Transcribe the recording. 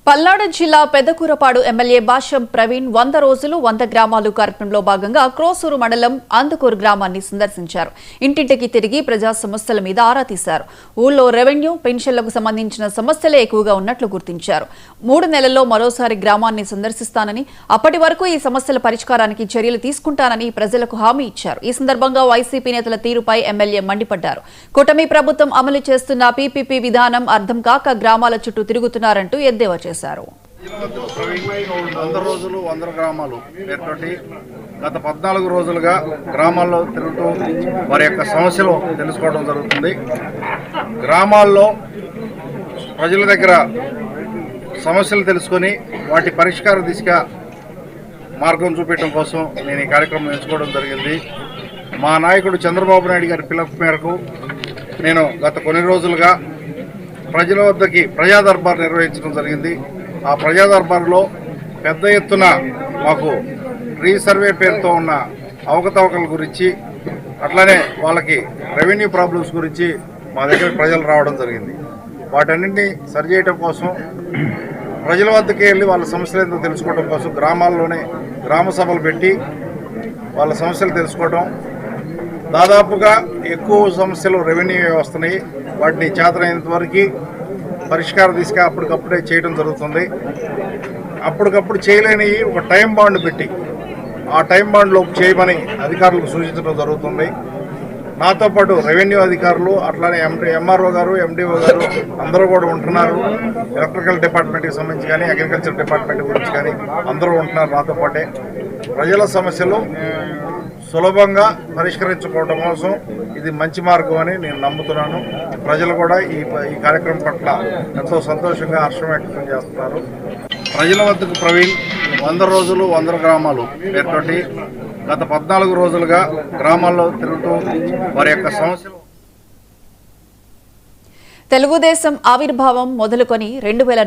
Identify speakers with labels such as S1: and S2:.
S1: పల్నాడు జిల్లా పెద్దకూరపాడు ఎమ్మెల్యే భాష్యం ప్రవీణ్ 100 రోజులు 100 గ్రామాలు కార్యక్రమంలో భాగంగా క్రోసూరు మండలం అందకూరు గ్రామాన్ని సందర్శించారు. ఇంటింటికి తిరిగి ప్రజా సమస్యల మీద ఆరా తీశారు. ఊళ్ళో రెవెన్యూ, పెన్షన్లకు సంబంధించిన సమస్యలే ఎక్కువగా ఉన్నట్లు గుర్తించారు. 3 నెలల్లో మరోసారి గ్రామాన్ని సందర్శిస్తానని, అప్పటి వరకు ఈ సమస్యల పరిష్కారానికి చర్యలు తీసుకుంటానని ప్రజలకు హామీ ఇచ్చారు. ఈ సందర్భంగా వైసీపీ నేతల తీరుపై ఎమ్మెల్యే మండిపడ్డారు. కూటమి ప్రభుత్వం అమలు చేస్తున్న పీపీపీ విధానం అర్థం కాక గ్రామాల చుట్టూ తిరుగుతున్నారంటూ ఎద్దేవా చేశారు.
S2: 100 రోజులు 100 గ్రామాలు పేరుతోటి గత 14 రోజులుగా గ్రామాల్లో తిరుగుతూ వారి యొక్క సమస్యలు తెలుసుకోవడం జరుగుతుంది. గ్రామాల్లో ప్రజల దగ్గర సమస్యలు తెలుసుకొని వాటి పరిష్కార దిశగా మార్గం చూపించడం కోసం నేను ఈ కార్యక్రమం ఎంచుకోవడం జరిగింది. మా నాయకుడు చంద్రబాబు నాయుడు గారి పిలుపు మేరకు నేను గత కొన్ని రోజులుగా ప్రజల వద్దకి ప్రజా దర్బార్ నిర్వహించడం జరిగింది. ఆ ప్రజా దర్బార్లో పెద్ద ఎత్తున మాకు రీసర్వే పేరుతో ఉన్న అవకతవకల గురించి, అట్లానే వాళ్ళకి రెవెన్యూ ప్రాబ్లమ్స్ గురించి మా దగ్గర ప్రజలు రావడం జరిగింది. వాటన్నింటినీ సరిచేయటం కోసం ప్రజల వద్దకి వెళ్ళి వాళ్ళ సమస్యలు ఏంటో తెలుసుకోవడం కోసం గ్రామాల్లోనే గ్రామ సభలు పెట్టి వాళ్ళ సమస్యలు తెలుసుకోవడం. దాదాపుగా ఎక్కువ సమస్యలు రెవెన్యూ వస్తున్నాయి. వాటిని చేతనైనంత వరకు పరిష్కార దిశగా అప్పటికప్పుడే చేయడం జరుగుతుంది. అప్పటికప్పుడు చేయలేని ఒక టైం బాండ్ పెట్టి ఆ టైం బాండ్లో చేయమని అధికారులకు సూచించడం జరుగుతుంది. నాతో పాటు రెవెన్యూ అధికారులు, అట్లానే ఎంఆర్ఓ గారు, ఎండిఓ గారు అందరూ కూడా ఉంటున్నారు. ఎలక్ట్రికల్ డిపార్ట్మెంట్కి సంబంధించి కానీ, అగ్రికల్చర్ డిపార్ట్మెంట్ గురించి కానీ అందరూ ఉంటున్నారు నాతో పాటే. ప్రజల సమస్యలు సులభంగా పరిష్కరించుకోవడం కోసం ఇది మంచి మార్గం అని నేను నమ్ముతున్నాను. ప్రజలు కూడా ఈ కార్యక్రమం పట్ల ఎంతో సంతోషంగా హర్షం వ్యక్తం చేస్తున్నారు. ప్రజల వద్దకు ప్రవీణ్ 100 రోజులు 100 గ్రామాలు పేరుతోటి గత 14 రోజులుగా గ్రామాల్లో తిరుగుతూ వారి యొక్క సమస్యలు.
S1: తెలుగుదేశం ఆవిర్భావం మొదలుకొని 2004